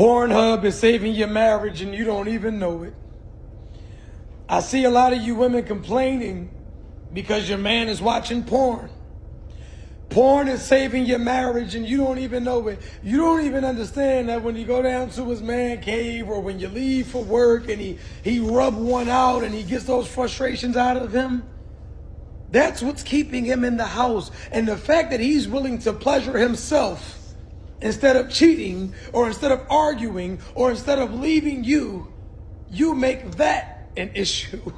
Pornhub is saving your marriage and you don't even know it. I see a lot of you women complaining because your man is watching porn. Porn is saving your marriage and you don't even know it. You don't even understand that when you go down to his man cave or when you leave for work and he rub one out and he gets those frustrations out of him, that's what's keeping him in the house. And the fact that he's willing to pleasure himself instead of cheating or instead of arguing or instead of leaving you, you make that an issue.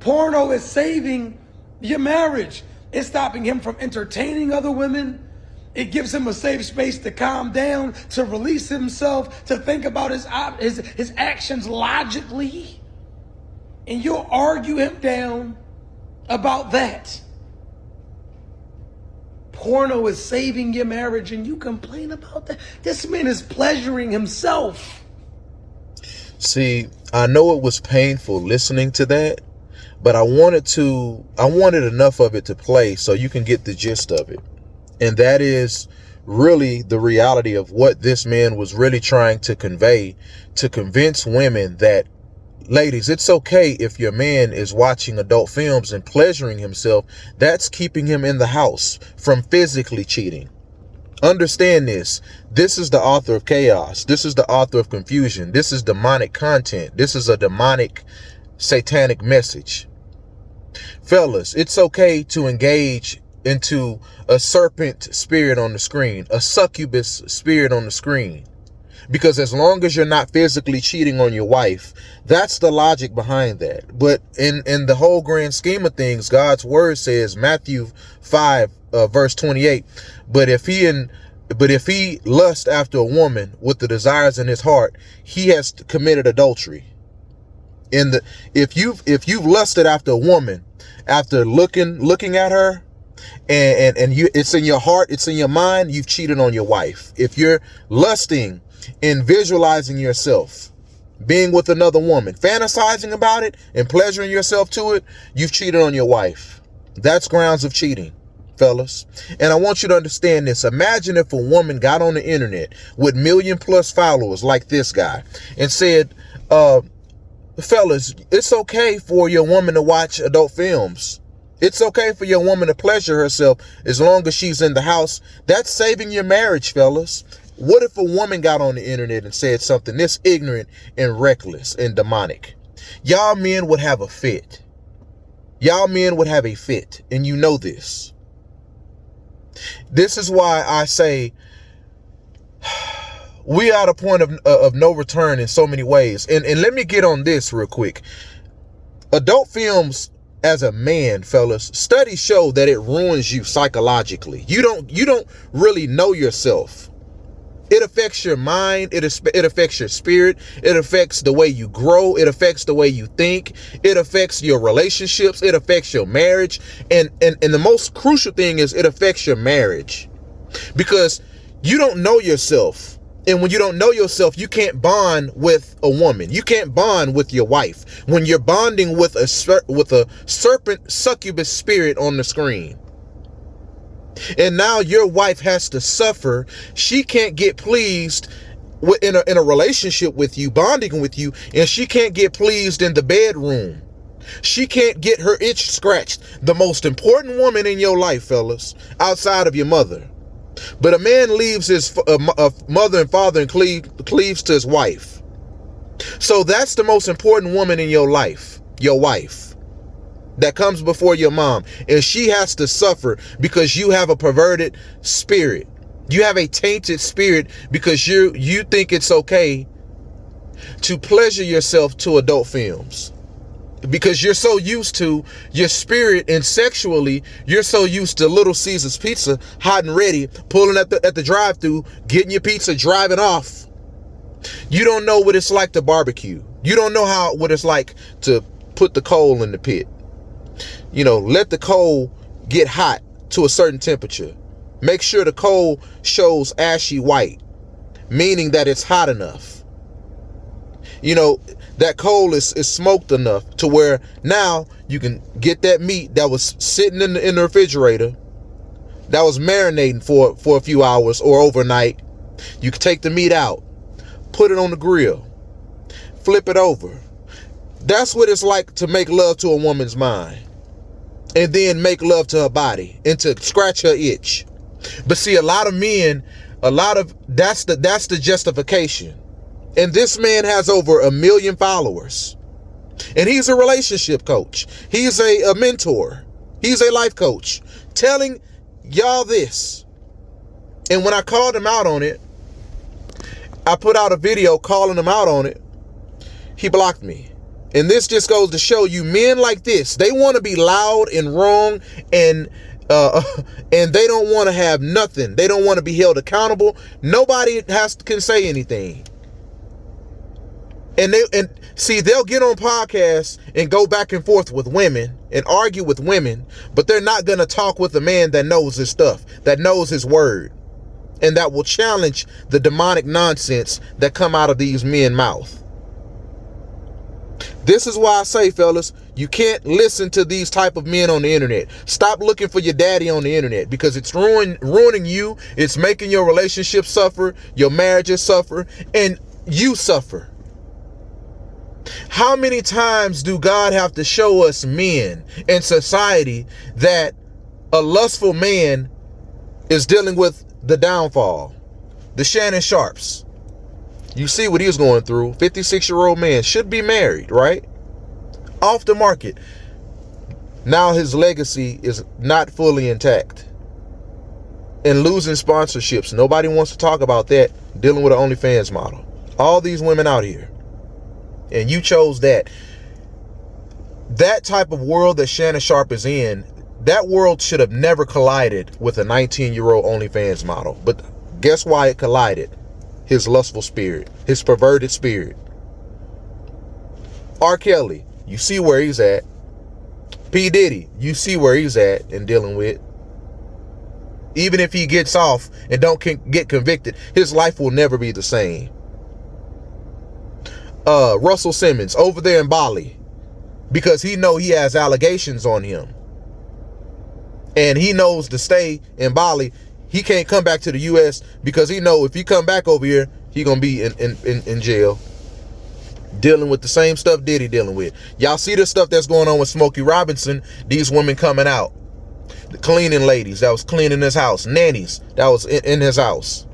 Porno is saving your marriage. It's stopping him from entertaining other women. It gives him a safe space to calm down, to release himself, to think about his actions logically. And you'll argue him down about that. Porno is saving your marriage and you complain about that. This man is pleasuring himself. See, I know it was painful listening to that, but I wanted enough of it to play so you can get the gist of it. And that is really the reality of what this man was really trying to convey, to convince women that, ladies, it's okay if your man is watching adult films and pleasuring himself. That's keeping him in the house from physically cheating. Understand this. This is the author of chaos. This is the author of confusion. This is demonic content. This is a demonic, satanic message. Fellas, it's okay to engage into a serpent spirit on the screen, a succubus spirit on the screen. Because as long as you're not physically cheating on your wife, that's the logic behind that. But in the whole grand scheme of things, God's word says, Matthew 5, verse 28, but if he lust after a woman with the desires in his heart, he has committed adultery. If you've lusted after a woman, after looking at her, and it's in your heart, it's in your mind, you've cheated on your wife. If you're lusting and visualizing yourself being with another woman, fantasizing about it and pleasuring yourself to it, you've cheated on your wife. That's grounds of cheating, fellas. And I want you to understand this. Imagine if a woman got on the internet with 1 million+ followers like this guy and said, fellas, it's okay for your woman to watch adult films. It's okay for your woman to pleasure herself as long as she's in the house. That's saving your marriage, fellas. What if a woman got on the internet and said something this ignorant and reckless and demonic? Y'all men would have a fit. Y'all men would have a fit, and you know this. This is why I say we are at a point of no return in so many ways. And let me get on this real quick. Adult films, as a man, fellas, studies show that it ruins you psychologically. You don't really know yourself. It affects your mind. It affects your spirit. It affects the way you grow. It affects the way you think. It affects your relationships. It affects your marriage. And the most crucial thing is it affects your marriage, because you don't know yourself. And when you don't know yourself, you can't bond with a woman. You can't bond with your wife when you're bonding with a serpent succubus spirit on the screen. And now your wife has to suffer. She can't get pleased in a relationship with you, bonding with you, and she can't get pleased in the bedroom. She can't get her itch scratched. The most important woman in your life, fellas, outside of your mother. But a man leaves his mother and father and cleaves to his wife. So that's the most important woman in your life, your wife. That comes before your mom, and she has to suffer because you have a perverted spirit. You have a tainted spirit because you think it's okay to pleasure yourself to adult films, because you're so used to your spirit, and sexually you're so used to Little Caesar's Pizza, hot and ready, pulling at the drive-thru, getting your pizza, driving off. You don't know what it's like to barbecue. You don't know what it's like to put the coal in the pit. Let the coal get hot to a certain temperature. Make sure the coal shows ashy white, meaning that it's hot enough. That coal is smoked enough to where now you can get that meat that was sitting in the refrigerator, that was marinating for a few hours or overnight. You can take the meat out, put it on the grill, flip it over. That's what it's like to make love to a woman's mind and then make love to her body and to scratch her itch. But see, a lot of men, that's the justification. And this man has over 1 million followers. And he's a relationship coach. He's a mentor. He's a life coach telling y'all this. And when I called him out on it, I put out a video calling him out on it. He blocked me. And this just goes to show you, men like this, they want to be loud and wrong, and they don't want to have nothing. They don't want to be held accountable. Nobody can say anything. And they'll get on podcasts and go back and forth with women and argue with women, but they're not going to talk with a man that knows his stuff, that knows his word, and that will challenge the demonic nonsense that come out of these men's mouth. This is why I say, fellas, you can't listen to these type of men on the internet. Stop looking for your daddy on the internet, because it's ruining you. It's making your relationship suffer, your marriages suffer, and you suffer. How many times do God have to show us men in society that a lustful man is dealing with the downfall? The Shannon Sharps. You see what he was going through. 56-year-old man, should be married, right? Off the market. Now his legacy is not fully intact. And losing sponsorships. Nobody wants to talk about that. Dealing with an OnlyFans model. All these women out here. And you chose that. That type of world that Shannon Sharp is in, that world should have never collided with a 19-year-old OnlyFans model. But guess why it collided? His lustful spirit, his perverted spirit. R. Kelly, you see where he's at. P. Diddy, you see where he's at and dealing with. Even if he gets off and don't get convicted, his life will never be the same. Russell Simmons over there in Bali, because he has allegations on him, and he knows to stay in Bali. He can't come back to the U.S. because he know if he come back over here, he gonna be in jail, dealing with the same stuff Diddy dealing with. Y'all see the stuff that's going on with Smokey Robinson? These women coming out, the cleaning ladies that was cleaning his house, nannies that was in his house.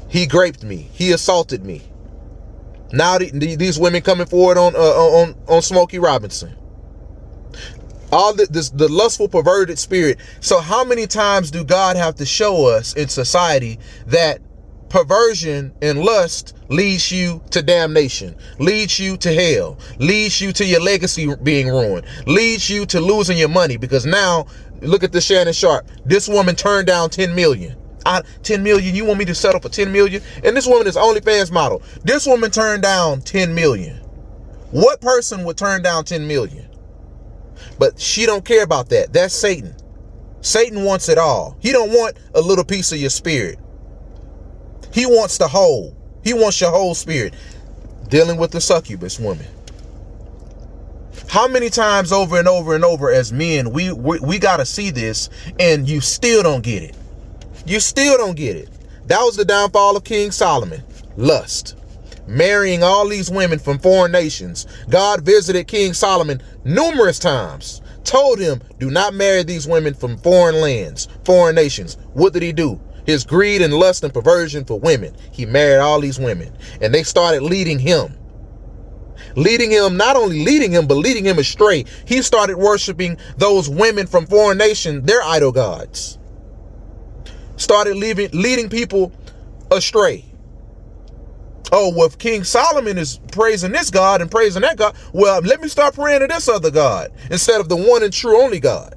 He raped me. He assaulted me. Now these women coming forward on Smokey Robinson. All the lustful, perverted spirit. So how many times do God have to show us in society that perversion and lust leads you to damnation, leads you to hell, leads you to your legacy being ruined, leads you to losing your money? Because now, look at the Shannon Sharp. This woman turned down 10 million. 10 million, you want me to settle for 10 million? And this woman is OnlyFans model. This woman turned down 10 million. What person would turn down 10 million? But she don't care about that. That's Satan. Satan wants it all. He don't want a little piece of your spirit. He wants the whole. He wants your whole spirit. Dealing with the succubus woman. How many times over and over and over as men, we got to see this, and you still don't get it. You still don't get it. That was the downfall of King Solomon. Lust. Marrying all these women from foreign nations. God visited King Solomon numerous times. Told him, do not marry these women from foreign lands, foreign nations. What did he do? His greed and lust and perversion for women. He married all these women. And they started leading him. Leading him, not only leading him, but leading him astray. He started worshiping those women from foreign nations, their idol gods. Started leading people astray. Oh, well, if King Solomon is praising this God and praising that God, well, let me start praying to this other God instead of the one and true only God,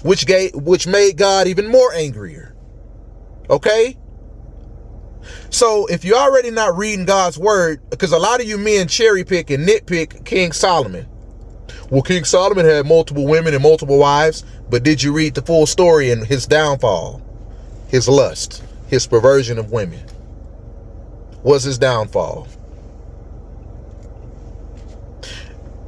which made God even more angrier. Okay? So if you're already not reading God's word, because a lot of you men cherry pick and nitpick King Solomon. Well, King Solomon had multiple women and multiple wives, but did you read the full story and his downfall? His lust, his perversion of women was his downfall.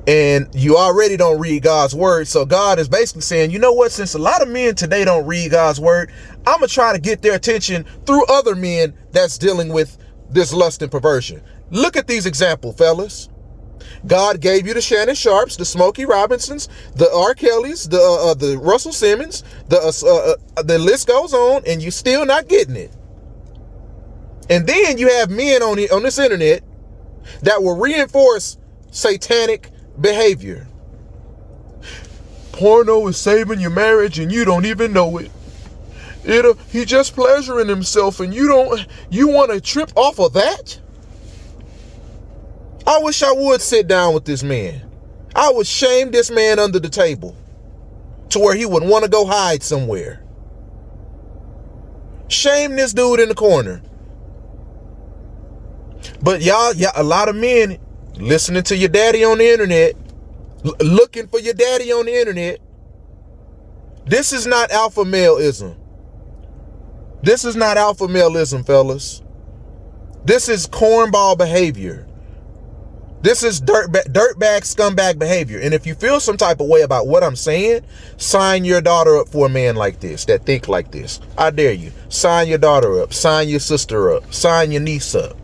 And you already don't read God's word. So God is basically saying, you know what, since a lot of men today don't read God's word, I'm going to try to get their attention through other men that's dealing with this lust and perversion. Look at these examples, fellas. God gave you the Shannon Sharps, the Smokey Robinsons, the R. Kellys, the Russell Simmons, the list goes on, and you're still not getting it. And then you have men on this internet that will reinforce satanic behavior. Porno is saving your marriage and you don't even know it. He just pleasuring himself and you want to trip off of that? I wish I would sit down with this man. I would shame this man under the table to where he would want to go hide somewhere. Shame this dude in the corner. But y'all, a lot of men listening to your daddy on the internet, looking for your daddy on the internet. This is not alpha maleism. This is not alpha maleism, fellas. This is cornball behavior. This is dirtbag, scumbag behavior. And if you feel some type of way about what I'm saying, sign your daughter up for a man like this, that think like this. I dare you. Sign your daughter up. Sign your sister up. Sign your niece up.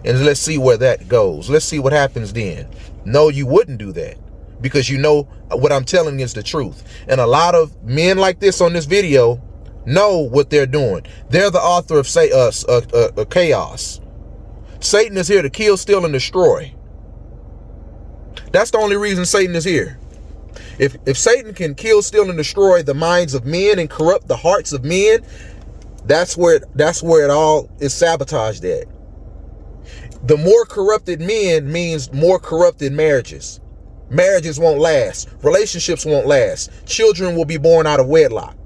And let's see where that goes. Let's see what happens then. No, you wouldn't do that because you know what I'm telling is the truth. And a lot of men like this on this video know what they're doing. They're the author of chaos. Satan is here to kill, steal, and destroy. That's the only reason Satan is here. If Satan can kill, steal, and destroy the minds of men and corrupt the hearts of men, that's where it all is sabotaged at. The more corrupted men means more corrupted marriages. Marriages won't last. Relationships won't last. Children will be born out of wedlock.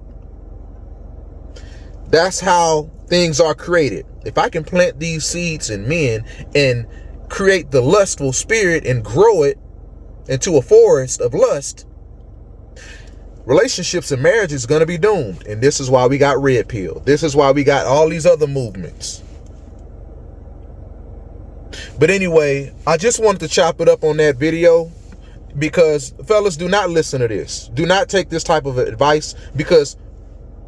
That's how things are created. If I can plant these seeds in men and create the lustful spirit and grow it into a forest of lust, relationships and marriages is going to be doomed. And this is why we got Red Pill. This is why we got all these other movements. But anyway, I just wanted to chop it up on that video because, fellas, do not listen to this. Do not take this type of advice because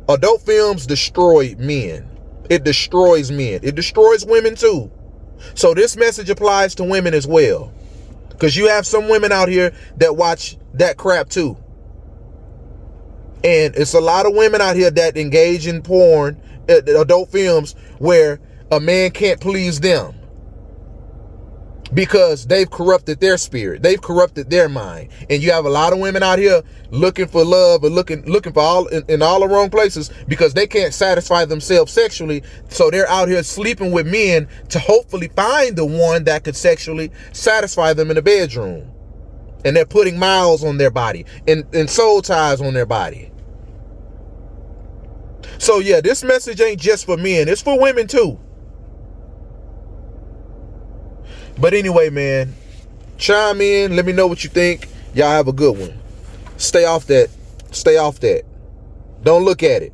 adult films destroy men. It destroys men. It destroys women too. So this message applies to women as well. Because you have some women out here that watch that crap too. And it's a lot of women out here that engage in porn, adult films, where a man can't please them. Because they've corrupted their spirit. They've corrupted their mind. And you have a lot of women out here looking for love or looking for all in all the wrong places because they can't satisfy themselves sexually. So they're out here sleeping with men to hopefully find the one that could sexually satisfy them in the bedroom. And they're putting miles on their body and soul ties on their body. So yeah, this message ain't just for men. It's for women too. But anyway, man, chime in. Let me know what you think. Y'all have a good one. Stay off that. Stay off that. Don't look at it.